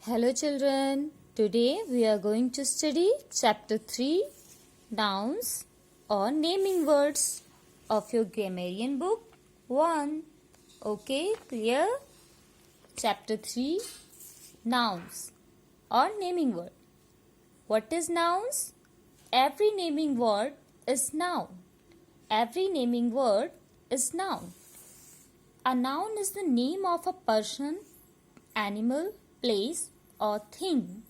Hello children, today we are going to study chapter 3 nouns or naming words of your grammarian book 1. Okay, clear? Chapter 3 nouns or naming word. What is nouns? Every naming word is noun. Every naming word is noun. A noun is the name of a person, animal, place or thing.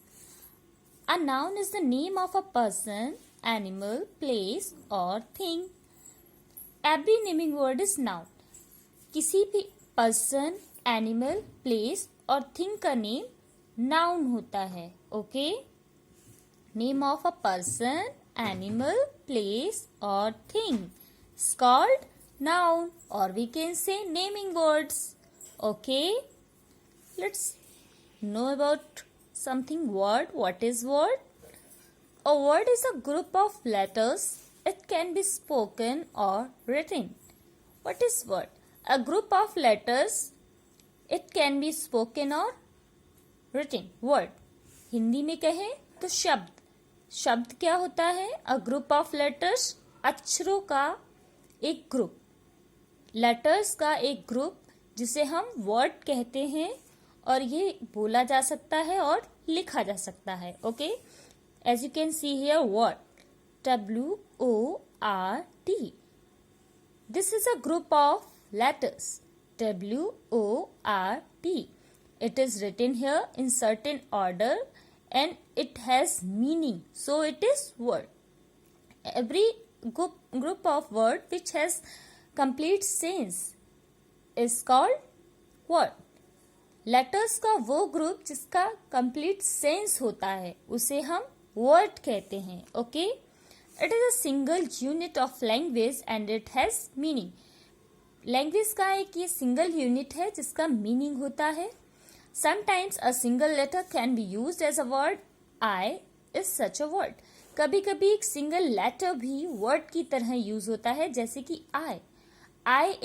A noun is the name of a person, animal, place or thing. Every naming word is noun. किसी भी person, animal, place और thing का name noun होता है. Okay? Name of a person, animal, place or thing is called noun, or we can say naming words. Okay? Let's know about something word. What is word? A word is a group of letters. It can be spoken or written. What is word? A group of letters. It can be spoken or written. Word. Hindi में कहें तो शब्द. शब्द क्या होता है? A group of letters. अक्षरों का एक ग्रुप. लेटर्स का एक ग्रुप जिसे हम वर्ड कहते हैं और ये बोला जा सकता है और लिखा जा सकता है. Okay, as you can see here word WORD. This is a group of letters WORD. It is written here in certain order and it has meaning, so it is word. Every group of word which has complete sense is called word. Letters का वो group जिसका complete sense होता है उसे हम word कहते हैं. Okay, it is a single unit of language and it has meaning. Language का एक ये सिंगल यूनिट है जिसका मीनिंग होता है. Sometimes a single letter can be used as a word. I is such a word. कभी कभी एक सिंगल लेटर भी वर्ड की तरह यूज होता है, जैसे कि आई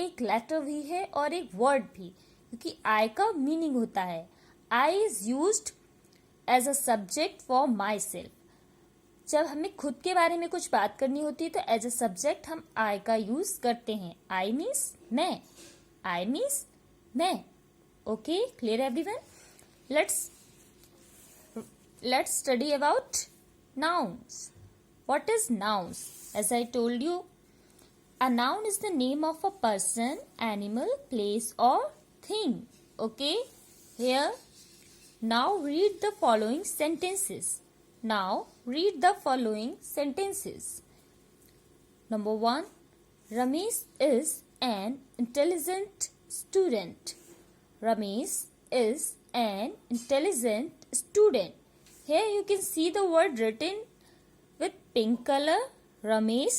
एक लेटर भी है और एक वर्ड भी, क्योंकि आई का मीनिंग होता है. I is used as a subject for myself. जब हमें खुद के बारे में कुछ बात करनी होती है तो एज अ सब्जेक्ट हम आई का यूज करते हैं. आई मीन्स मैं. आई मीन्स मैं. Okay, clear everyone? Let's study about nouns. What is nouns? As I told you, a noun is the name of a person, animal, place or thing. Okay? Here, now read the following sentences. Number 1. Ramesh is an intelligent student. Ramesh is an intelligent student. Here you can see the word written with pink color. Ramesh.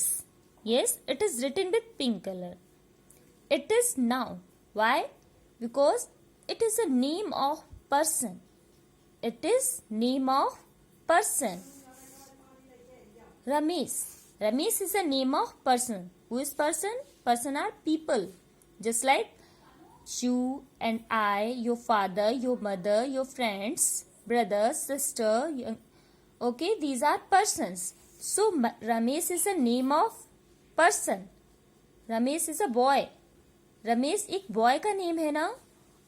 Yes, it is written with pink color. It is noun. Why? Because it is a name of person. It is name of person. Ramesh. Ramesh is a name of person. Who is person? Person are people. Just like you and I, your father, your mother, your friends, brother, sister. Okay, these are persons. So Ramesh is a name of person. Ramesh is a boy. Ramesh एक boy का name है ना,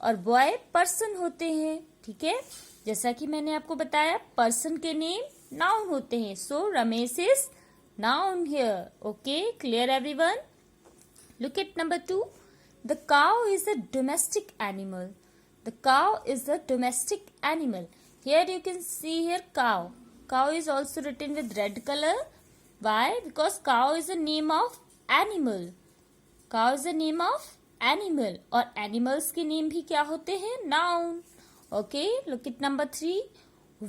और boy person होते हैं. ठीक है, जैसा कि मैंने आपको बताया पर्सन के नेम नाउन होते हैं. So Ramesh is noun here. Okay, clear everyone? Look at number 2. The cow is a domestic animal. The cow is a domestic animal. Here you can see here cow. Cow is also written with red color. Why? Because cow is a name of animal. Cow is a name of animal. और animals के name भी क्या होते हैं? Noun. Okay, look at number 3.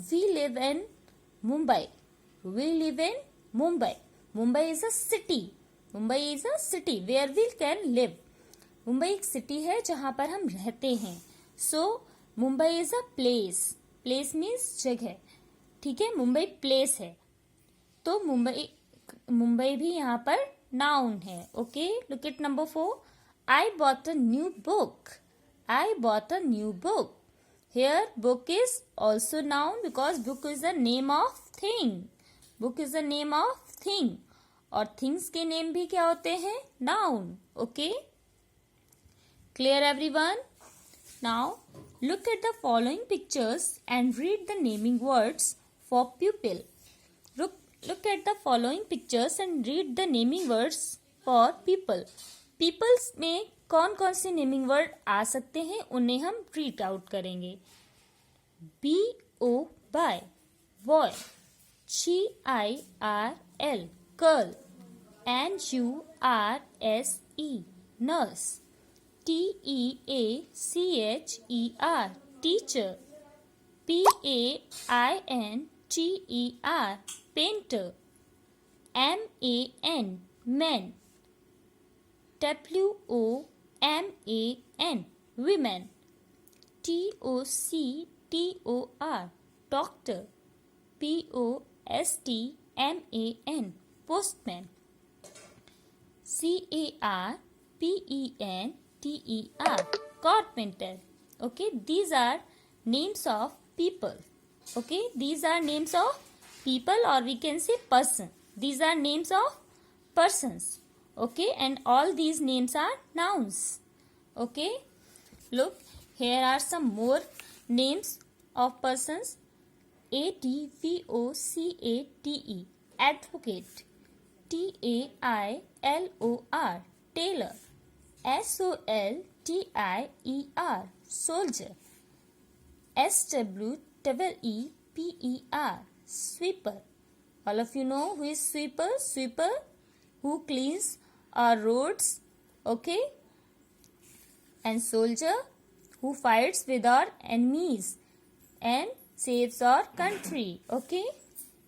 We live in Mumbai. We live in Mumbai. Mumbai is a city. Mumbai is a city where we can live. Mumbai एक city है जहाँ पर हम रहते हैं. So Mumbai is a place. Place means जगह. ठीक है, मुंबई प्लेस है तो मुंबई भी यहाँ पर नाउन है. Okay, look at number 4. I bought a new book. I bought a new book. Here book is also noun because book is the name of thing. Book is the name of thing. और things के name भी क्या होते हैं? Noun. Okay? Clear everyone? Now look at the following pictures and read the naming words for pupil. Look at the following pictures and read the naming words for people. Peoples में कौन कौन से naming word आ सकते हैं उन्हें हम read out करेंगे. BO by boy, CHIRL curl, NURSE nurse, TEACHER teacher, PAINTER painter, MAN man, WOMAN women, TOCTOR doctor, POSTMAN postman, CARPENTER carpenter. Okay, these are names of people. Okay, these are names of people, or we can say person. These are names of persons. Okay, and all these names are nouns. Okay, look, here are some more names of persons. ADVOCATE advocate, TAILOR tailor, SOLDIER soldier, SWEEPER sweeper. All of you know who is sweeper? Sweeper who cleans our roads. Okay, and soldier who fights with our enemies and saves our country. Okay,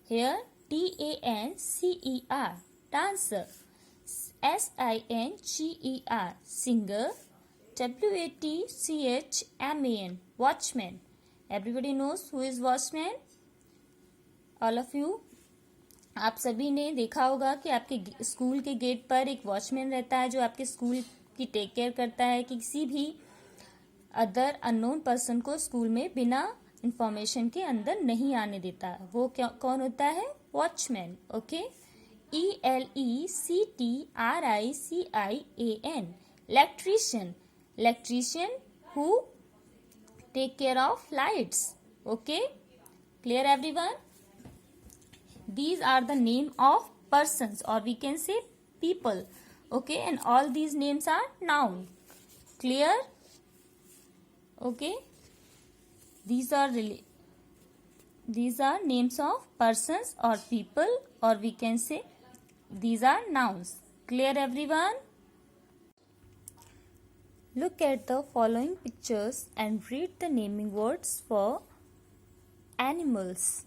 here DANCER dancer, SINGER singer, WATCHMAN watchman. Everybody knows who is watchman. All of you, आप सभी ने देखा होगा कि आपके school के gate पर एक वॉचमैन रहता है जो आपके स्कूल की टेक केयर करता है कि किसी भी अदर अननोन पर्सन को स्कूल में बिना इंफॉर्मेशन के अंदर नहीं आने देता. वो कौन होता है? Watchman. Okay, ELECTRICIAN electrician. Electrician who take care of lights. Okay, clear everyone? These are the name of persons, or we can say people. Okay, and all these names are noun. Clear? Okay, these are names of persons or people, or we can say these are nouns. Clear everyone? Look at the following pictures and read the naming words for animals.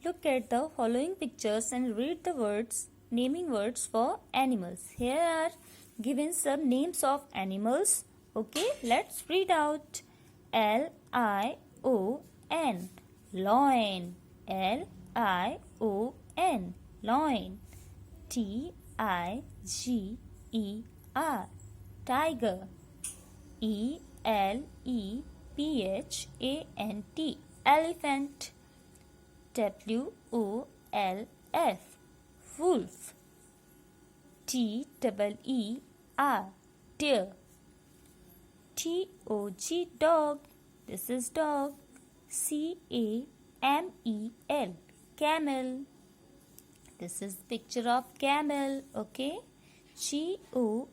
Look at the following pictures and read the naming words for animals. Here are given some names of animals. Okay, let's read out. LION lion, LION lion. TIGER tiger, ELEPHANT elephant. WOLF wolf. TEER deer. TOG dog, this is dog. CAMEL camel, this is picture of camel. Okay, GOAT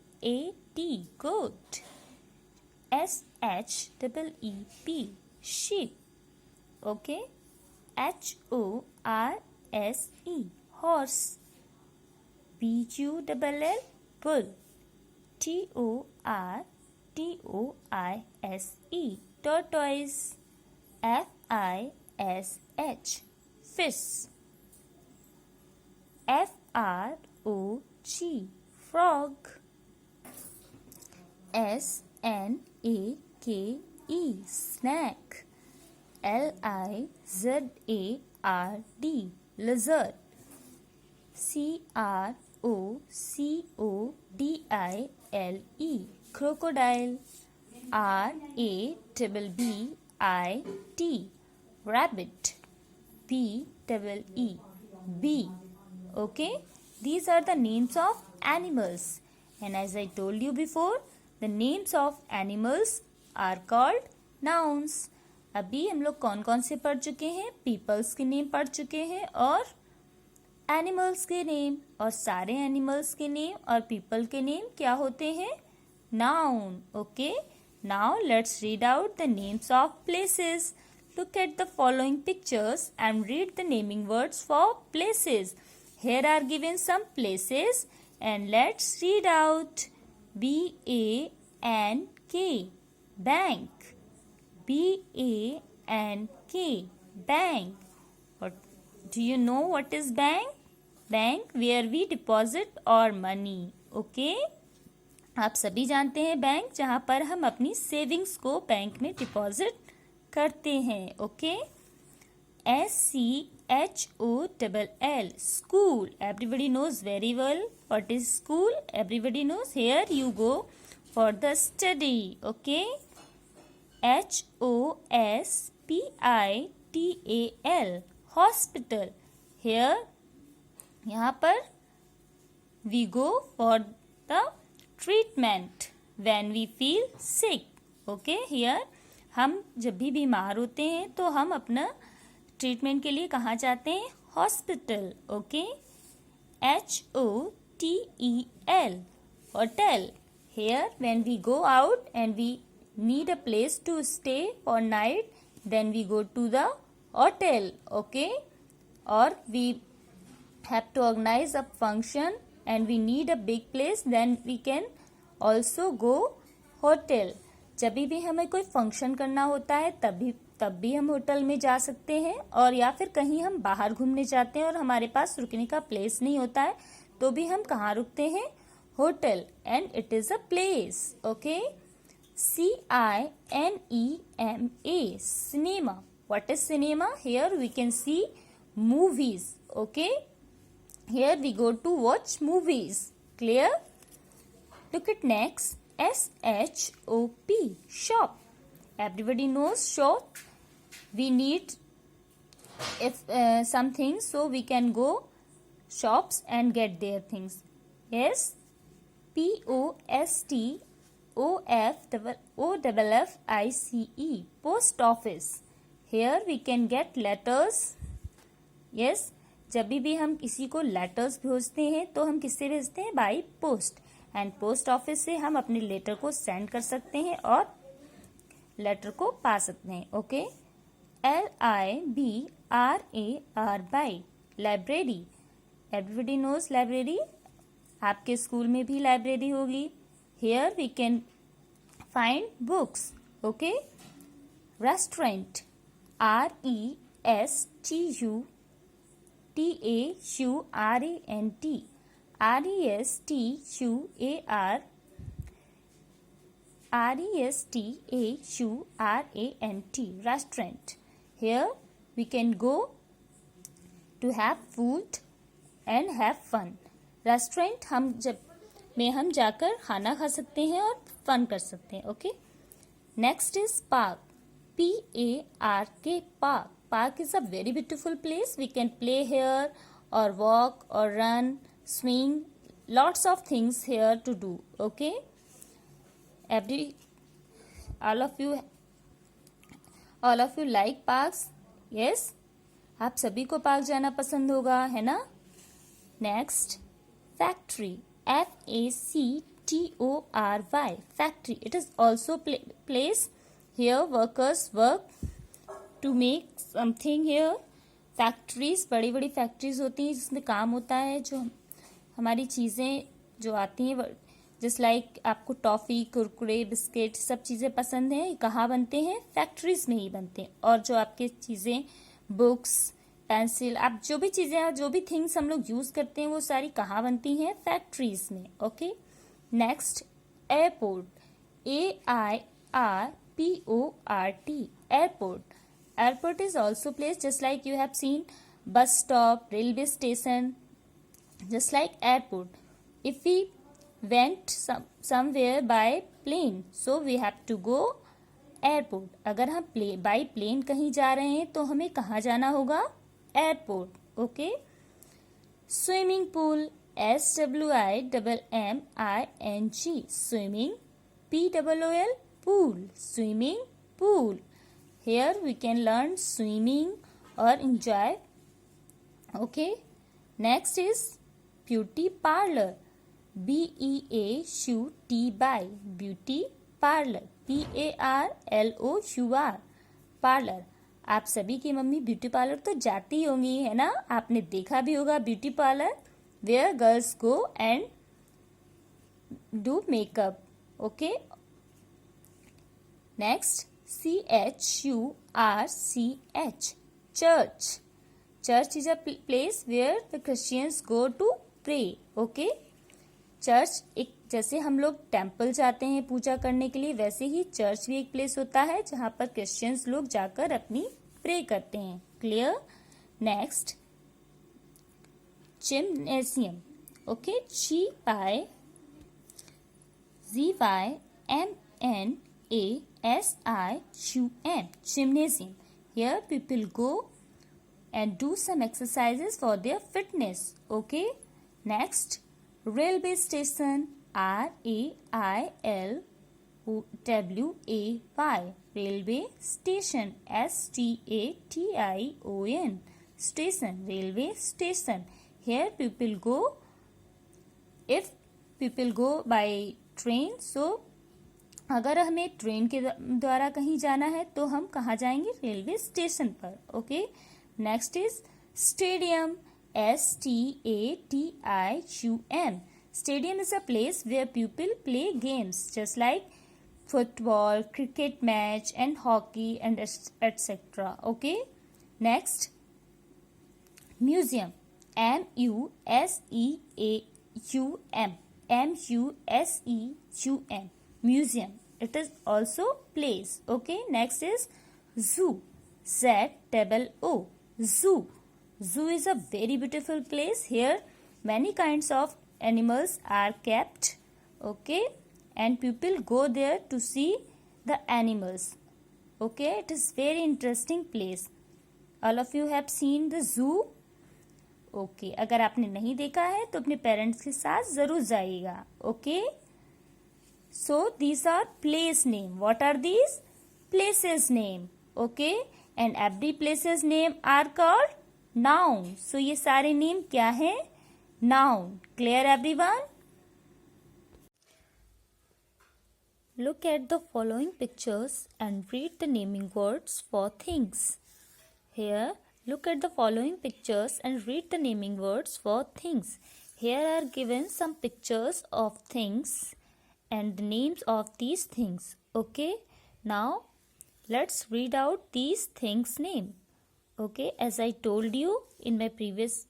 goat. SHEEP sheep. Okay, HORSE horse. BULL bull. TORTOISE tortoise. FISH fish. FROG frog. SNAKE snack. LIZARD lizard. CROCODILE crocodile. RABBIT rabbit. B-E-E, bee. Okay, these are the names of animals. And as I told you before, the names of animals are called nouns. अभी हम लोग कौन कौन से पढ़ चुके हैं? Peoples के नेम पढ़ चुके हैं और एनिमल्स के नेम, और सारे एनिमल्स के नेम और पीपल के नेम क्या होते हैं? Noun. Okay, now let's read out the names of places. Look at the following pictures and read the naming words for places. Here are given some places and let's read out. B-A-N-K, bank. B-A-N-K, bank. What, do you know what is bank? Bank where we deposit our money. Okay? आप सभी जानते हैं bank जहाँ पर हम अपनी savings को bank में डिपॉजिट करते हैं. Okay, SCHOLL, school. Everybody knows very well what is school. Everybody knows. Here you go for the study. Okay, HOSPITAL, hospital. Here, यहाँ पर we go for the treatment when we feel sick. Okay, here हम जब भी बीमार होते हैं तो हम अपना ट्रीटमेंट के लिए कहाँ जाते हैं? Hospital. Okay, HOTEL, hotel. Here when we go out and we need a place to stay for night, then we go to the hotel. Okay, और we have to organise a function and we need a big place, then we can also go hotel. जब भी हमें कोई function करना होता है तब भी हम होटल में जा सकते हैं, और या फिर कहीं हम बाहर घूमने जाते हैं और हमारे पास रुकने का प्लेस नहीं होता है तो भी हम कहाँ रुकते हैं? Hotel. And it is a place. Okay, CINEMA, cinema. What is cinema? Here we can see movies. Okay, here we go to watch movies. Clear? Look at next. SHOP, shop. Everybody knows shop. We need some things, so we can go shops and get their things. Yes. POSTOFFICE, post office. Here we can get letters. Yes. जब भी हम किसी को letters भेजते हैं तो हम किससे भेजते हैं? By post. And post office से हम अपने लेटर को सेंड कर सकते हैं और लेटर को पा सकते हैं. Okay, LIBRAR, by, library. Everybody knows library. आपके स्कूल में भी लाइब्रेरी होगी. Here we can find books. Okay, restaurant. RESTURANT, RESTAURANT, restaurant. Here we can go to have food and have fun. Restaurant हम जाकर खाना खा सकते हैं और फन कर सकते हैं. Okay, next is park. PARK, park. Park is a very beautiful place. We can play here or walk or run, swing, lots of things here to do. Okay, all of you like parks. Yes, आप सभी को park जाना पसंद होगा, है ना? Next, factory. FACTORY, factory. It is also place here workers work to make something here. Factories, बड़ी बड़ी फैक्ट्रीज होती हैं जिसमें काम होता है, जो हमारी चीज़ें जो आती हैं, जस्ट लाइक आपको टॉफ़ी, कुरकुरे, बिस्किट सब चीज़ें पसंद हैं, ये कहाँ बनते हैं? फैक्ट्रीज में ही बनते हैं. और जो आपके चीज़ें, बुक्स, पेंसिल, आप जो भी चीज़ें, जो भी थिंग्स हम लोग यूज़ करते हैं वो सारी कहाँ बनती हैं? फैक्ट्रीज में. Okay, next, airport. AIRPORT, airport. Airport is also place just like you have seen bus stop, railway station, just like airport. If we went somewhere by plane, so we have to go airport, अगर हम by plane कहीं जा रहे हैं तो हमें कहाँ जाना होगा? Airport. Okay. Swimming pool, SWIMMING, swimming. POOL, pool, swimming pool. Here we can learn swimming or enjoy. Okay. Next is beauty parlor, BEAUTY, beauty parlor, PARLOUR, parlour. आप सभी की मम्मी ब्यूटी पार्लर तो जाती होंगी, है ना? आपने देखा भी होगा beauty parlour, where girls go and do makeup. Okay. Next, CHURCH, church. Church is a place where the Christians go to pray. Okay. Church एक, जैसे हम लोग टेम्पल जाते हैं पूजा करने के लिए, वैसे ही चर्च भी एक प्लेस होता है जहां पर क्रिश्चियंस लोग जाकर अपनी प्रे करते हैं. Clear? Next, gymnasium. Okay. GYMNASIUM, gymnasium. Here people go and do some exercises for their fitness. Okay. Next, railway station, RAILWAY, railway station, STATION, station, railway station. Here people go, if people go by train, so अगर हमें train के द्वारा कहीं जाना है तो हम कहाँ जाएंगे? रेलवे स्टेशन पर. Okay. Next is stadium, STADIUM. Stadium is a place where people play games just like football, cricket match and hockey and etc. Okay. Next, museum, MUSEAUM, museum. It is also place. Okay. Next is zoo, ZOO, zoo. Zoo is a very beautiful place. Here many kinds of animals are kept. Okay. And people go there to see the animals. Okay. It is very interesting place. All of you have seen the zoo. Okay. अगर आपने नहीं देखा है तो अपने parents के साथ जरूर जाइएगा. Okay. So these are place name. What are these? Places name. Okay. And every places name are called noun. So ये सारे नेम क्या हैं? Noun. Clear everyone? Look at the following pictures and read the naming words for things. Here, look at the following pictures and read the naming words for things. Here are given some pictures of things and the names of these things. Okay. Now, let's read out these things' name. Okay. As I told you in my previous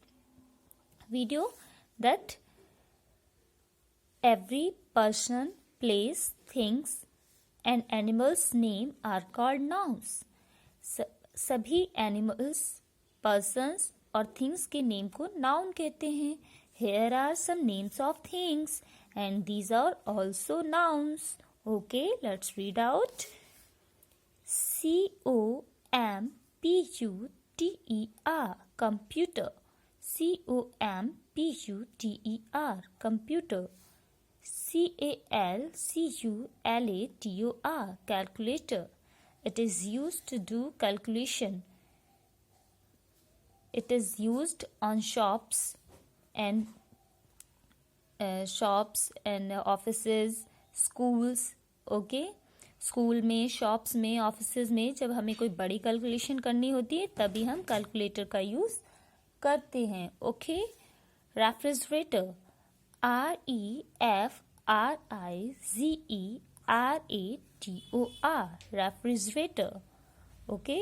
video that every person, place, things and animals name are called nouns. सभी animals, persons और things के name को noun कहते हैं. Here are some names of things and these are also nouns. Okay, let's read out. COMPUTER, computer. COMPUTER, computer. CALCULATOR, calculator. It is used to do calculation. It is used on shops and offices, schools. Okay. School में, shops में, offices में जब हमें कोई बड़ी calculation करनी होती है तभी हम कैलकुलेटर का यूज करते हैं. Okay. Refrigerator, REFRIZERATOR, refrigerator. Okay.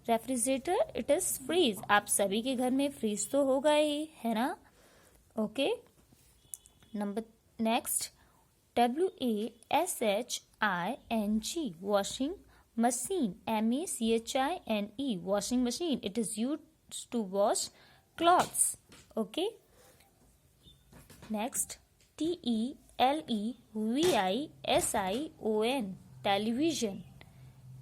Refrigerator, it is fridge. आप सभी के घर में फ्रीज तो होगा ही, है ना? Okay. Number next, WASHING, washing machine, MACHINE, washing machine. It is used to wash clothes. Okay. Next, TELEVISION, television.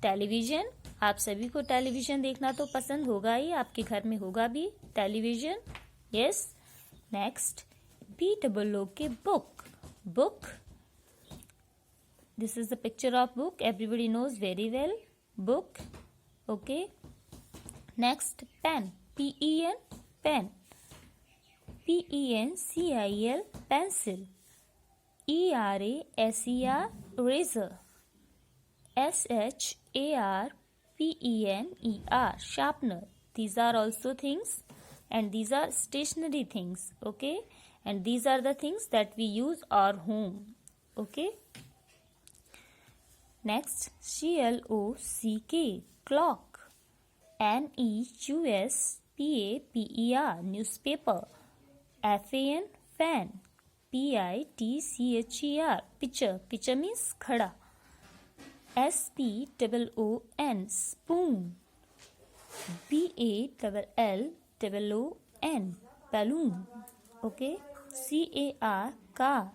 Television, आप सभी को टेलीविजन देखना तो पसंद होगा ही, आपके घर में होगा भी टेलीविजन। यस। नेक्स्ट, BOO के book. Book, this is the picture of book, everybody knows very well, book. Okay. Next, pen, PEN, pen. PENCIL, pencil. ERASER, razor. SHARPENER, sharpener. These are also things, and these are stationary things. Okay, and these are the things that we use our home. Okay. Next, CLOCK, clock. NEWSPAPER, newspaper. FAN, fan. PITCHER, picture. Picture means khada. SPOON, spoon. BALLOON, balloon. Okay. CAR, car.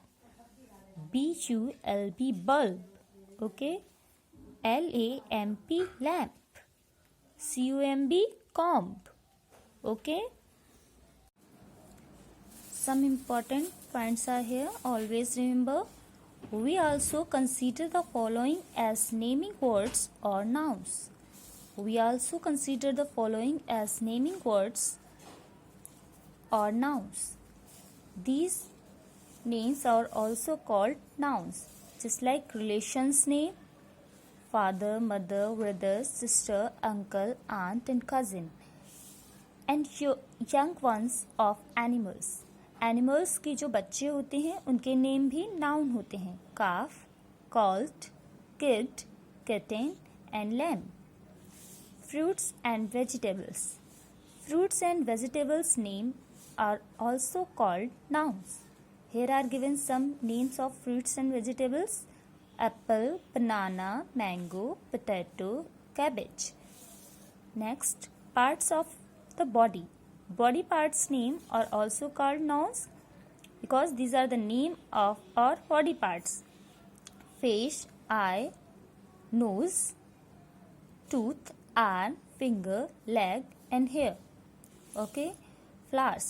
BULB, bulb. Okay. LAMP, lamp. COMB, comb. Okay. Some important points are here. Always remember, we also consider the following as naming words or nouns. We also consider the following as naming words or nouns. These names are also called nouns, just like relations name, father, mother, brother, sister, uncle, aunt and cousin, and young ones of animals. Animals के जो बच्चे होते हैं उनके name भी noun होते हैं, calf, colt, kid, kitten and lamb. Fruits and vegetables. Fruits and vegetables name are also called nouns. Here are given some names of fruits and vegetables: apple, banana, mango, potato, cabbage. Next, parts of the body. Body parts name are also called nouns because these are the name of our body parts: face, eye, nose, tooth, arm, finger, leg and hair. Okay. Flowers.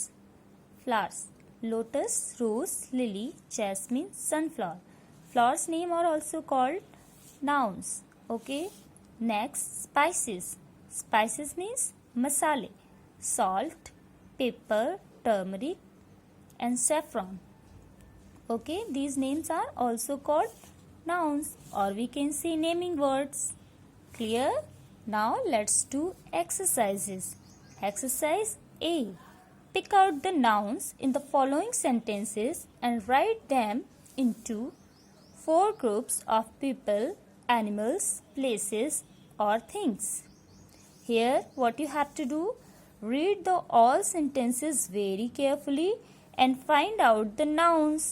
Flowers: lotus, rose, lily, jasmine, sunflower. Flowers name are also called nouns. Okay. Next, spices. Spices means masale: salt, pepper, turmeric and saffron. Okay, these names are also called nouns, or we can say naming words. Clear? Now let's do exercises. Exercise A. Pick out the nouns in the following sentences and write them into 4 groups of people, animals, places or things. Here what you have to do, read the all sentences very carefully and find out the nouns.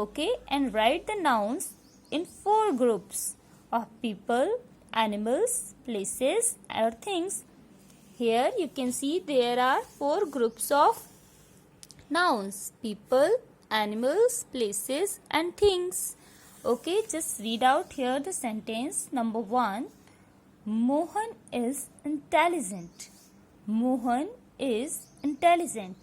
Okay, and write the nouns in 4 groups of people, animals, places or things. Here you can see there are 4 groups of nouns: people, animals, places and things. Okay, just read out here the sentence. Number 1, Mohan is intelligent. Mohan is intelligent.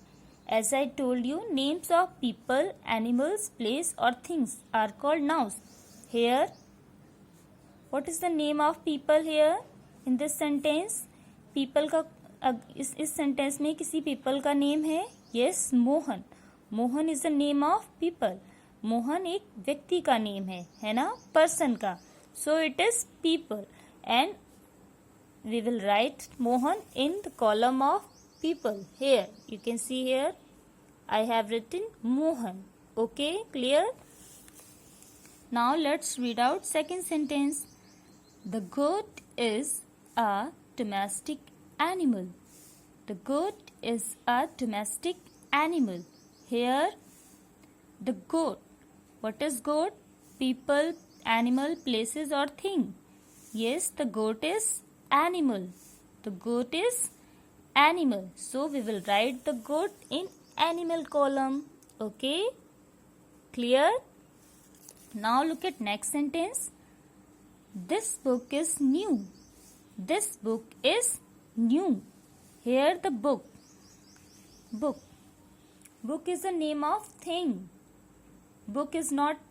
As I told you, names of people, animals, place or things are called nouns. Here, what is the name of people here in this sentence? People का इस sentence में किसी people का name है? Yes, Mohan. Mohan is the name of people. Mohan एक व्यक्ति का name है ना, person का. So it is people, and we will write Mohan in the column of people. Here you can see, here I have written Mohan. Okay, clear? Now let's read out second sentence. The goat is a domestic animal. The goat is a domestic animal. Here the goat. What is goat? People, animal, places or thing. Yes, the goat is animal. The goat is animal. So we will write the goat in animal column. Okay, clear? Now look at next sentence. This book is new. This book is new. Here the book. Book. Book is the name of thing. Book is not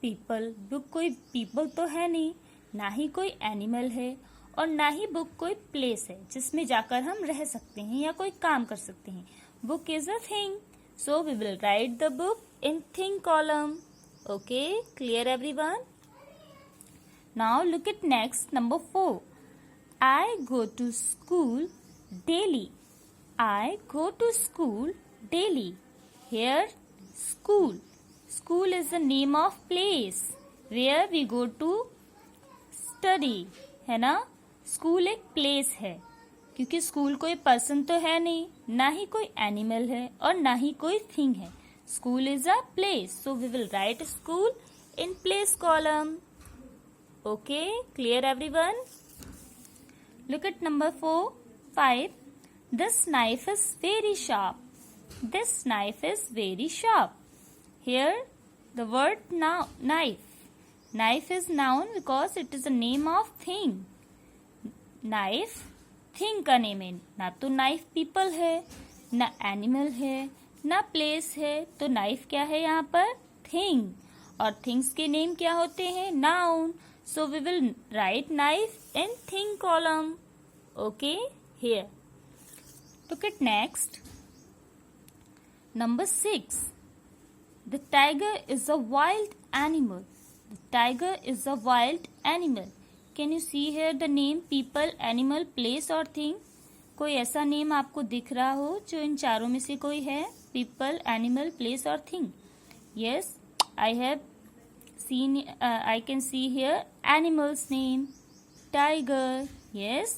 people. Book कोई people तो है नहीं, ना ही कोई animal है, और ना ही book कोई place है जिसमें जाकर हम रह सकते हैं या कोई काम कर सकते हैं. Book is a thing. So we will write the book in thing column. Okay, clear everyone? Now look at next, number 4. I go to school daily. I go to school daily. Here, school. School is the name of place where we go to study. है ना? School एक place है, क्योंकि school कोई person तो है नहीं, ना ही कोई एनिमल है और ना ही कोई थिंग है. School is a place, so we will write school in place column. Okay, clear everyone? Look at number 5. This knife is very sharp. This knife is very sharp. Here the word knife. Knife is noun because it is the name of thing. Knife thing का name है. ना तो knife people है, ना animal है, ना place है. तो नाइफ क्या है यहाँ पर? थिंग. और थिंग्स के नेम क्या होते हैं? Noun. So we will write knife in thing column. Okay, here look at next, number 6. The tiger is a wild animal. The tiger is a wild animal. Can you see here the name people, animal, place और thing? कोई ऐसा name आपको दिख रहा हो जो इन चारों में से कोई है? People, animal, place और thing. Yes, I have seen. I can see here animal's name. Tiger. Yes,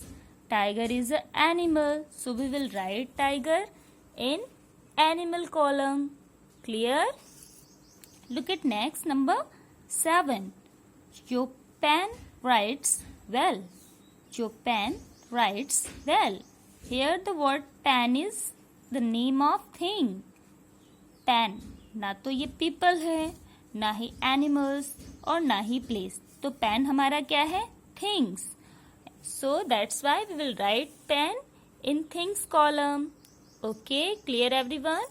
tiger is an animal. So we will write tiger in animal column. Clear? Look at next, number 7. Your pen writes well. Your pen writes well. Here the word pen is the name of thing. Pen. ना तो ये people है, ना ही animals और ना ही place. तो pen हमारा क्या है? Things. So that's why we will write pen in things column. Okay, clear everyone?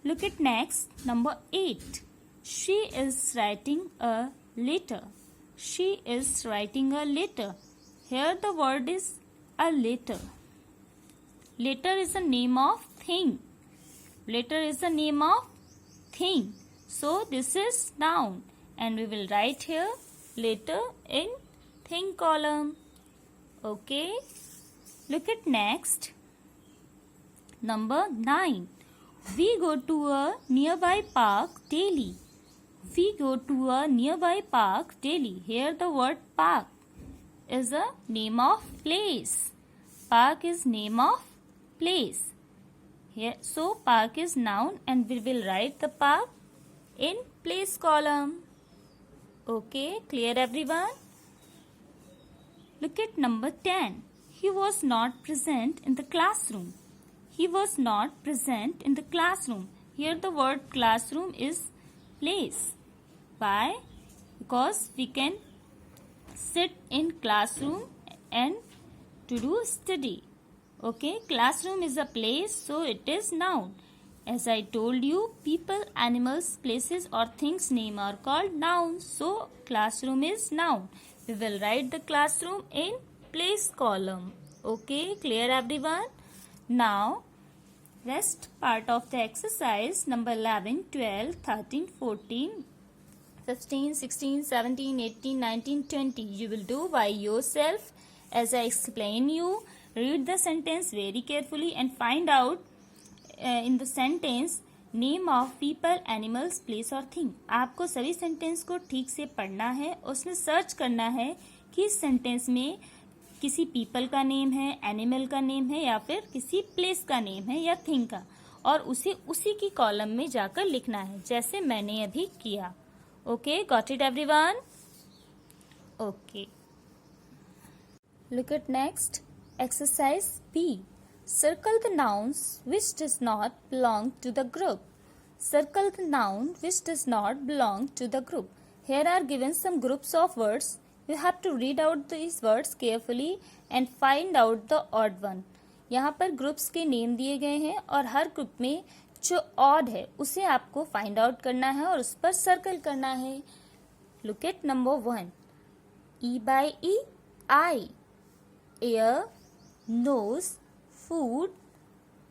Look at next, number 8. She is writing a letter. She is writing a letter. Here the word is a letter. Letter is the name of thing. Letter is the name of thing. So this is noun, and we will write here letter in thing column. Okay. Look at next, number 9. We go to a nearby park daily. We go to a nearby park daily. Here the word park is a name of place. Park is name of place. Here, so park is noun, and we will write the park in place column. Okay, clear everyone? Look at number 10. He was not present in the classroom. He was not present in the classroom. Here the word classroom is place. Why? Because we can sit in classroom and to do study. Okay, classroom is a place, so it is noun. As I told you, people, animals, places or things name are called nouns. So classroom is noun. We will write the classroom in place column. Okay, clear everyone? Now rest part of the exercise number 11, 12, 13, 14, 15, 16, 17, 18, 19, 20. You will do by yourself as I explain you. Read the sentence very carefully and find out in the sentence name of people, animals, place और thing. आपको सभी sentence को ठीक से पढ़ना है, उसमें search करना है कि इस सेंटेंस में किसी पीपल का नेम है, एनिमल का नेम है या फिर किसी प्लेस का नेम है या थिंग का, और उसे उसी की कॉलम में जाकर लिखना है जैसे मैंने अभी किया. Okay, got it everyone? Okay, look at next exercise B. Circle the nouns which does not belong to the group. Circle the noun which does not belong to the group. Here are given some groups of words. You have to read out these words carefully and find out the odd one. यहाँ पर groups के name दिए गए हैं और हर group में जो odd है उसे आपको फाइंड आउट करना है और उस पर सर्कल करना है. Look at number 1. E by E, eye. Ear, nose, food,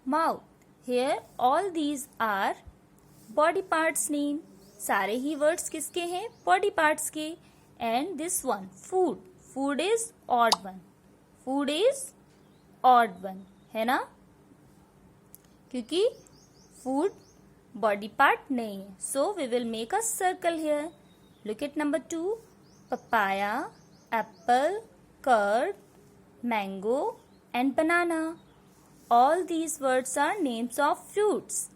mouth. Here all these are body parts name. सारे ही वर्ड्स किसके हैं? बॉडी पार्ट्स के. And this one food. Food is odd one. Food is odd one, है ना, क्योंकि food body part नहीं है. So we will make a circle here. Look at number 2. Papaya, apple, curd, mango and banana. All these words are names of fruits.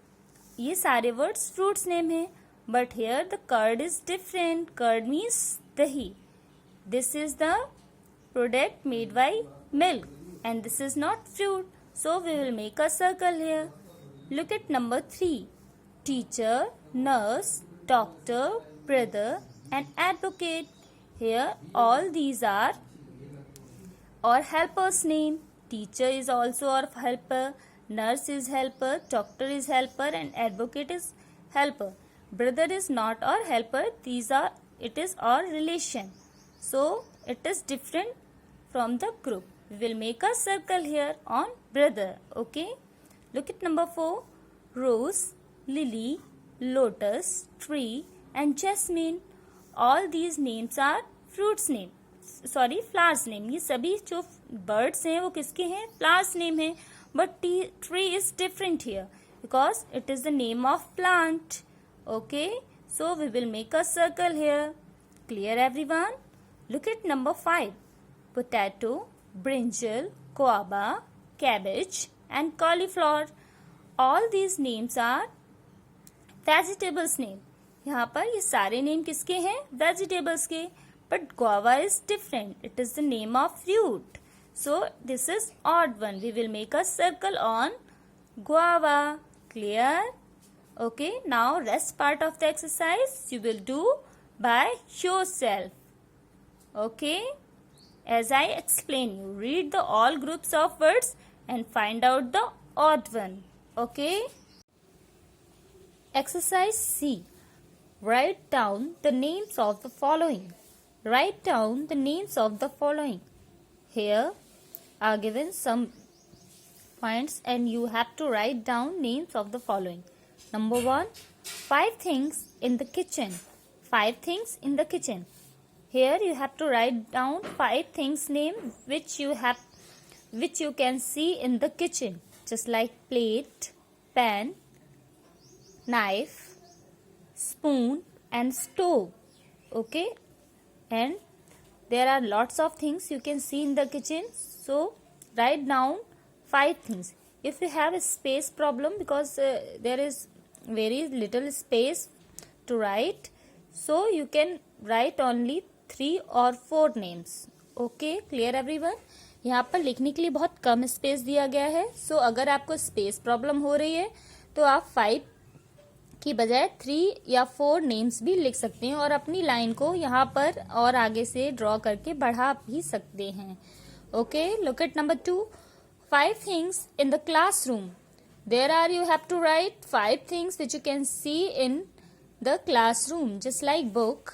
ये सारे words fruits name है. But here the curd is different. Curd means dahi. This is the product made by milk and this is not fruit. So we will make a circle here. Look at number 3. Teacher, nurse, doctor, brother and advocate. Here all these are or helper's name. Teacher is also our helper, nurse is helper, doctor is helper and advocate is helper. Brother is not our helper. It is our relation. So it is different from the group. We will make a circle here on brother. Okay. Look at number 4. Rose, lily, lotus, tree and jasmine. All these names are fruits name. Flowers name. ये सभी जो birds हैं वो किसके हैं? Flowers name है. But tree is different here because it is the name of plant. Okay. So we will make a circle here. Clear everyone? Look at number 5. Potato, brinjal, guava, cabbage and cauliflower. All these names are vegetables name. यहाँ पर ये सारे name किसके हैं? Vegetables के. But guava is different. It is the name of fruit. So this is odd one. We will make a circle on guava. Clear? Okay. Now rest part of the exercise you will do by yourself. Okay. As I explain you, read the all groups of words and find out the odd one. Okay? Exercise C. Write down the names of the following. Write down the names of the following. Here are given some points and you have to write down names of the following. Number 1. 5 things in the kitchen. 5 things in the kitchen. Here you have to write down 5 things name which you can see in the kitchen, just like plate, pan, knife, spoon and stove. Okay, and there are lots of things you can see in the kitchen. So write down 5 things. If you have a space problem because there is very little space to write, so you can write only 3 or 4 names. Okay, clear everyone? यहाँ पर लिखने के लिए बहुत कम space दिया गया है. सो अगर आपको स्पेस प्रॉब्लम हो रही है तो आप 5 की बजाय 3 या 4 नेम्स भी लिख सकते हैं और अपनी लाइन को यहाँ पर और आगे से ड्रॉ करके बढ़ा भी सकते हैं. Okay, look at number 2. 5 things in the classroom. There are you have to write 5 things which you can see in the classroom, just like book,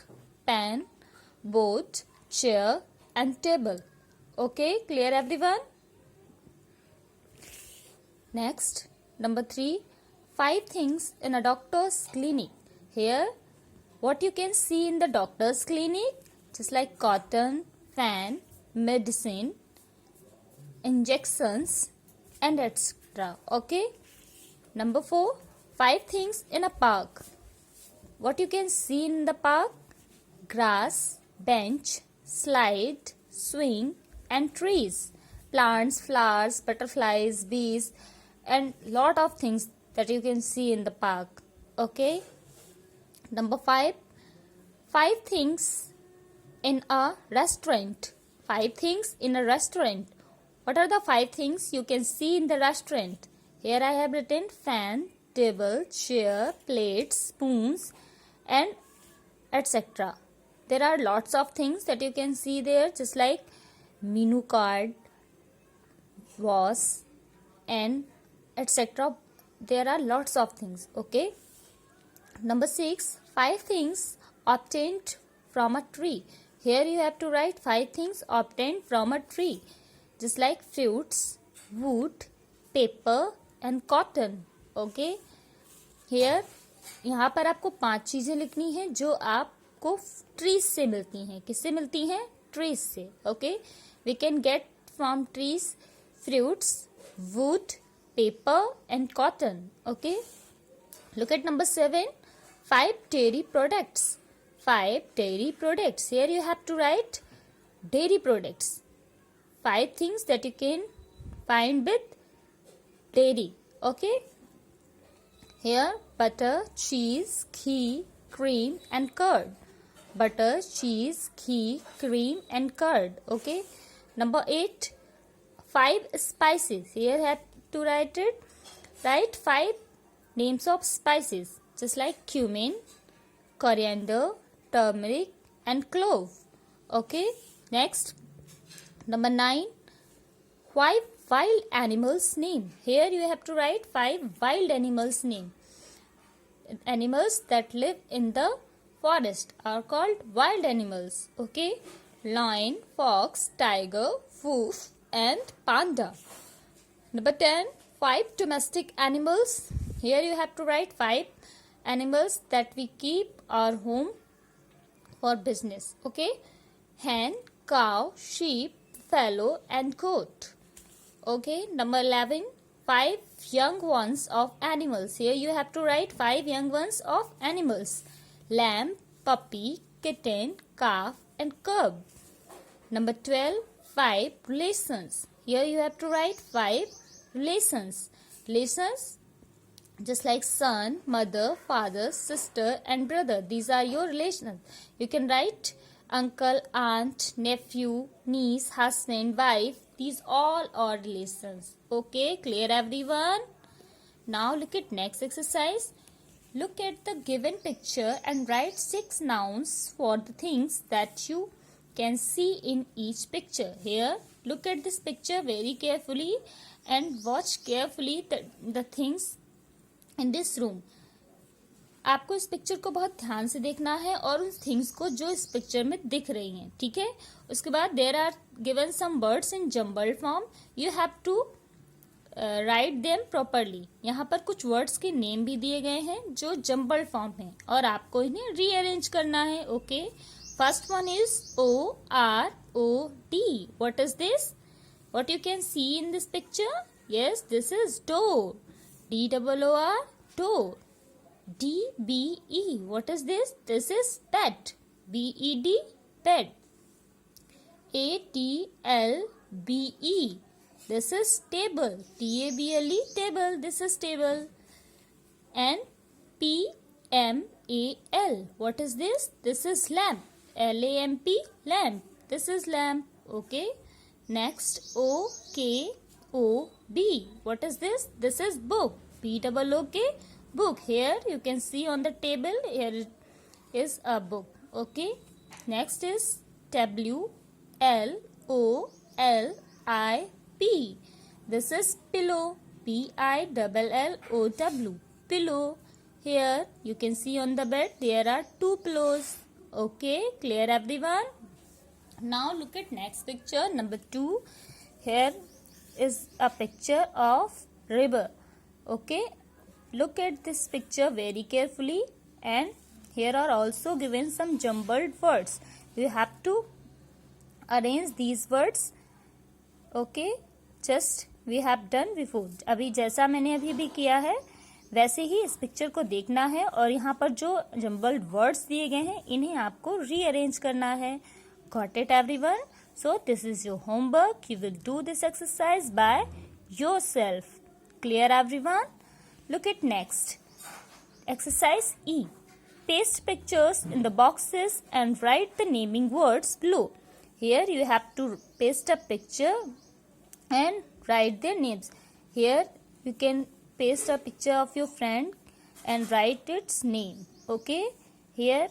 pen, board, chair and table. Okay, clear everyone? Next, number 3. 5 things in a doctor's clinic. Here, what you can see in the doctor's clinic, just like cotton, fan, medicine, injections and etc. Okay. Number 4. 5 things in a park. What you can see in the park? Grass, bench, slide, swing and trees, plants, flowers, butterflies, bees and lot of things that you can see in the park. Okay. Number 5. 5 things in a restaurant. 5 things in a restaurant. What are the 5 things you can see in the restaurant? Here I have written fan, table, chair, plates, spoons and etc. there are lots of things that you can see there, just like menu card, was, and etc. There are lots of things. Okay. Number 6, 5 things obtained from a tree. Here you have to write 5 things obtained from a tree, just like fruits, wood, paper and cotton. Okay. Here यहाँ पर आपको 5 चीजें लिखनी है जो आपको trees से मिलती हैं. किससे मिलती हैं? ट्रीज से. Okay. We can get from trees fruits, wood, paper and cotton. Okay. Look at number 7, 5 dairy products. 5 dairy products. Here you have to write dairy products. 5 things that you can find with dairy. Okay. Here butter, cheese, ghee, cream and curd. Butter, cheese, ghee, cream and curd. Okay. Number 8, 5 spices. Here have to write it. Write 5 names of spices, just like cumin, coriander, turmeric and clove. Okay. Next, number 9, 5 wild animals name. Here you have to write 5 wild animals name. Animals that live in the forest are called wild animals. Okay. Lion, fox, tiger, wolf and panda. Number 10, 5 domestic animals. Here you have to write 5 animals that we keep our home for business. Okay. Hen, cow, sheep, fallow and goat. Okay. Number 11, 5 young ones of animals. Here you have to write 5 young ones of animals. Lamb, puppy, kitten, calf and cub. Number 12, 5 relations. Here you have to write 5 relations. Relations just like son, mother, father, sister and brother. These are your relations. You can write uncle, aunt, nephew, niece, husband, wife. These all are relations. Okay, clear everyone? Now look at next exercise. Look at the given picture and write 6 nouns for the things that you can see in each picture. Here, look at this picture very carefully and watch carefully the things in this room. आपको इस picture को बहुत ध्यान से देखना है और उन थिंग्स को जो इस पिक्चर में दिख रही हैं. ठीक है. उसके बाद there are given some words in jumbled form. You have to write them properly. यहाँ पर कुछ वर्ड्स के नेम भी दिए गए हैं जो जम्बल्ड फॉर्म हैं और आपको इन्हें रीअरेंज करना है. Okay. First one is OROD. What is this? What you can see in this picture? Yes, this is door. DOOR, door. DBE. What is this? This is bed. BED, bed. ATLBE. This is table. TABLE, table. This is table. And PMAL. What is this? This is lamp. LAMP, lamp. This is lamp. Okay. Next, OKOB. What is this? This is book. BOOK, book. Here you can see on the table. Here is a book. Okay. Next is WLOLIP. This is pillow. PILLOW, pillow. Here you can see on the bed there are 2 pillows. Okay, clear everyone? Now look at next picture, number 2. Here is a picture of river. Okay, look at this picture very carefully and here are also given some jumbled words. You have to arrange these words. Okay, just we have done before. अभी जैसा मैंने अभी भी किया है वैसे ही इस picture को देखना है और यहाँ पर जो जम्बल्ड वर्ड्स दिए गए हैं इन्हें आपको रीअरेंज करना है. Got it everyone? So this is your homework. You will do this exercise by yourself. Clear everyone? Look at next. Exercise E. Paste pictures in the boxes and write the naming words below. Here you have to paste a picture and write their names. Here you can paste a picture of your friend and write its name. Okay. Here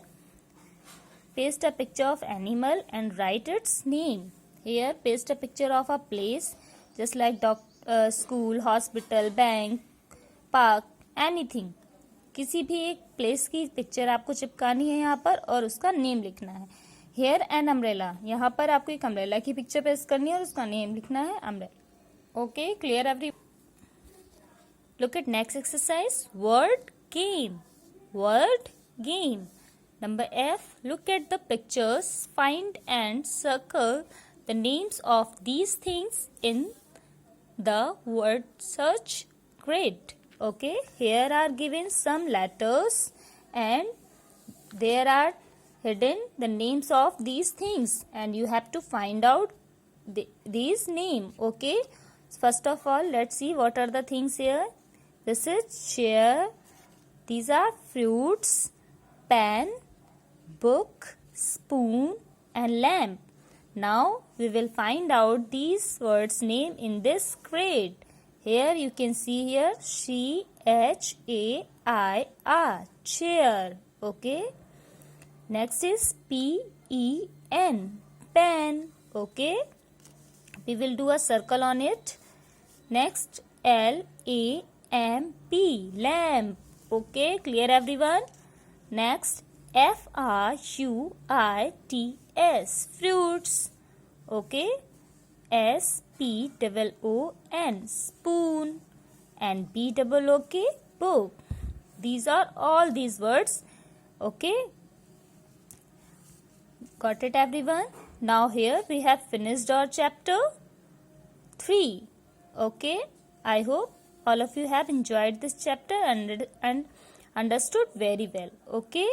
paste a picture of animal and write its name. Here paste a picture of a place just like school, hospital, bank, park, anything. किसी भी एक place की picture आपको चिपकानी है यहाँ पर और उसका नेम लिखना है. हेयर एन अम्ब्रेला, यहाँ पर आपको एक अम्ब्रेला की पिक्चर पेस्ट करनी है और उसका नेम लिखना है umbrella. Okay, clear every. Look at next exercise. Word game. Word game. Number F. Look at the pictures. Find and circle the names of these things in the word search grid. Okay. Here are given some letters and there are hidden the names of these things and you have to find out these name. Okay. First of all, let's see what are the things here. This is chair, these are fruits, pen, book, spoon and lamp. Now we will find out these words name in this grid. Here you can see here CHAIR, chair. Okay. Next is PEN, pen. Okay. We will do a circle on it. Next LAMP, lamp. Okay, clear everyone. Next FRUITS, fruits. Okay. SPOON, spoon. And BOOK, book. These are all these words. Okay. Got it everyone? Now here we have finished our chapter 3. Okay. I hope all of you have enjoyed this chapter and understood very well. Okay.